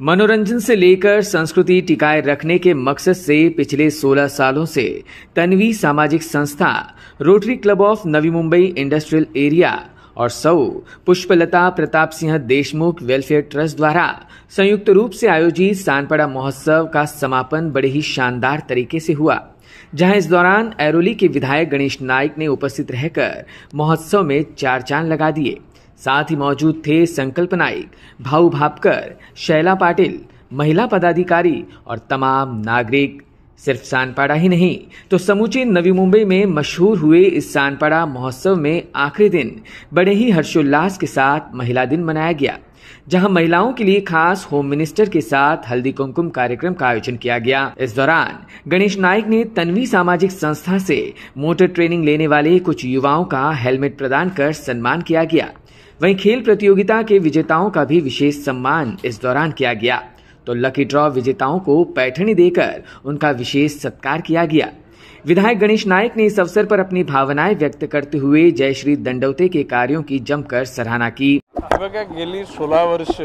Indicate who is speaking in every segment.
Speaker 1: मनोरंजन से लेकर संस्कृति टिकाए रखने के मकसद से पिछले 16 सालों से तन्वी सामाजिक संस्था, rotary club of Navi Mumbai industrial area और सौ पुष्पलता प्रताप सिंह देशमुख वेलफेयर ट्रस्ट द्वारा संयुक्त रूप से आयोजित सानपड़ा महोत्सव का समापन बड़े ही शानदार तरीके से हुआ, जहां इस दौरान ऐरोली के विधायक गणेश नाइक ने उपस्थित रहकर महोत्सव में चार चांद लगा दिए। साथ ही मौजूद थे संकल्प नाइक, भाऊ भापकर, शैला पाटिल, महिला पदाधिकारी और तमाम नागरिक। सिर्फ सानपाड़ा ही नहीं तो समूचे नवी मुंबई में मशहूर हुए इस सानपाड़ा महोत्सव में आखिरी दिन बड़े ही हर्षोल्लास के साथ महिला दिन मनाया गया, जहां महिलाओं के लिए खास होम मिनिस्टर के साथ हल्दी कुमकुम कार्यक्रम का आयोजन किया गया। इस दौरान गणेश नाइक ने तन्वी सामाजिक संस्था से मोटर ट्रेनिंग लेने वाले कुछ युवाओं का हेलमेट प्रदान कर सम्मान किया गया। वहीं खेल प्रतियोगिता के विजेताओं का भी विशेष सम्मान इस दौरान किया गया, तो लकी ड्रॉ विजेताओं को पैठणी देकर उनका विशेष सत्कार किया गया। विधायक गणेश नाइक ने इस अवसर पर अपनी भावनाएं व्यक्त करते हुए जयश्री दंडवते के कार्यों की जमकर सराहना की।
Speaker 2: गेली 16 वर्ष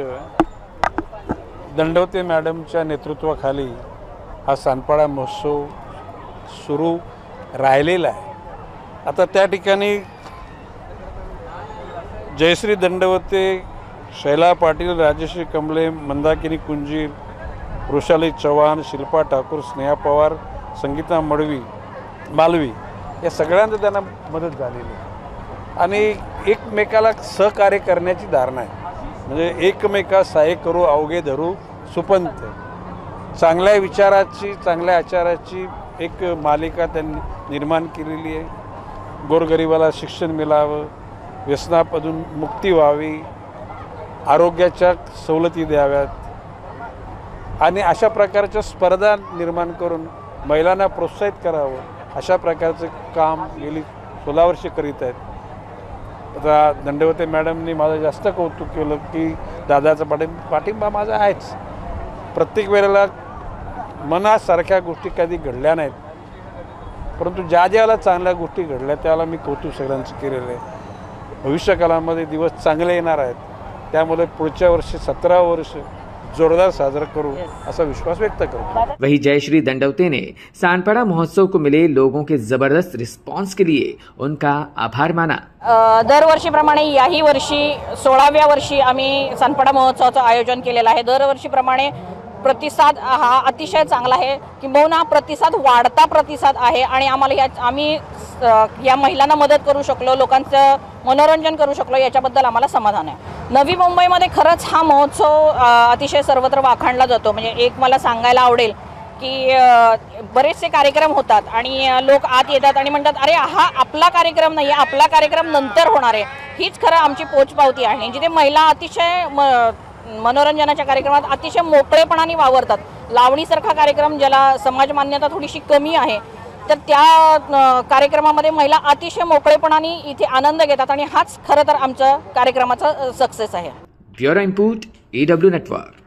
Speaker 2: दंडवते मॅडमच्या नेतृत्वाखाली हा सानपाडा महोत्सव सुरू राहिलेला आहे। आता त्या ठिकाणी जयश्री दंडवते, शैला पाटिल, राजश्री कमले, मंदाकिनी कुंजीर, वृषाली चव्हाण, शिल्पा ठाकूर, स्नेहा पवार, संगीता मालवी या सगळ्यांना त्यांना मदत झालेली आहे आणि एकमेकाला सहकार्य करण्याची धारणा आहे। म्हणजे एकमेका सहाय्य करू अवघे धरू सुपंथ, चांगल्या विचाराची, चांगल्या आचाराची एक मालिका त्यांनी निर्माण केलेली आहे। गोरगरिबाला शिक्षण मिळावं, व्यसनापासून मुक्ती व्हावी, आरोग्याच्या सवलती द्याव्यात आणि अशा प्रकारच्या स्पर्धा निर्माण करून महिलांना प्रोत्साहित करावं, अशा प्रकारचं काम गेली 16 वर्षे करीत आहेत। आता दंडवते मॅडमनी माझं जास्त कौतुक केलं की दादाचा पाठिंबा माझा आहेच। प्रत्येक वेळेला मनासारख्या गोष्टी कधी घडल्या नाहीत, परंतु ज्या ज्याला चांगल्या गोष्टी घडल्या त्याला मी कौतुक सगळ्यांचं केलेलं आहे। भविष्यकाळामध्ये दिवस चांगले येणार आहेत, त्यामुळे पुढच्या वर्षी 17 वर्ष जोरदार साजरा करूं ऐसा विश्वास व्यक्त करता हूं।
Speaker 1: वहीं जयश्री दंडवते ने सानपाड़ा महोत्सव को मिले लोगों के जबरदस्त रिस्पॉन्स के लिए उनका आभार माना।
Speaker 3: दरवर्षीप्रमाणे याही वर्षी 16व्या वर्षी आम्ही सानपाड़ा महोत्सवाचं आयोजन केलेलं आहे। दरवर्षीप्रमाणे प्रतिसाद हा अतिशय चांगला आहे, किंबहुना प्रतिसाद वाढता प्रतिसाद आहे आणि आम्ही या महिलांना मदत करू शकलो, लोकांचं मनोरंजन करू शकलो, याच्याबद्दल आम्हाला समाधान आहे। नवी मुंबईमध्ये खरंच हा महोत्सव अतिशय सर्वत्र वाखाणला जातो। म्हणजे एक मला सांगायला आवडेल की बरेचसे कार्यक्रम होतात आणि लोक आत येतात आणि म्हणतात अरे हा आपला कार्यक्रम नाही, आपला कार्यक्रम नंतर होणार आहे। हीच खरं आमची पोचपावती आहे, जिथे महिला अतिशय मनोरंजनाच्या कार्यक्रमात अतिशय मोकळेपणाने वावरतात। लावणीसारखा कार्यक्रम ज्याला समाज मान्यता थोडीशी कमी आहे, तर त्या कार्यक्रमामध्ये महिला अतिशय मोकळेपणाने इथे आनंद घेतात आणि हाच खरं तर आमच्या कार्यक्रमाचा सक्सेस आहे।
Speaker 1: Bureau input EW network.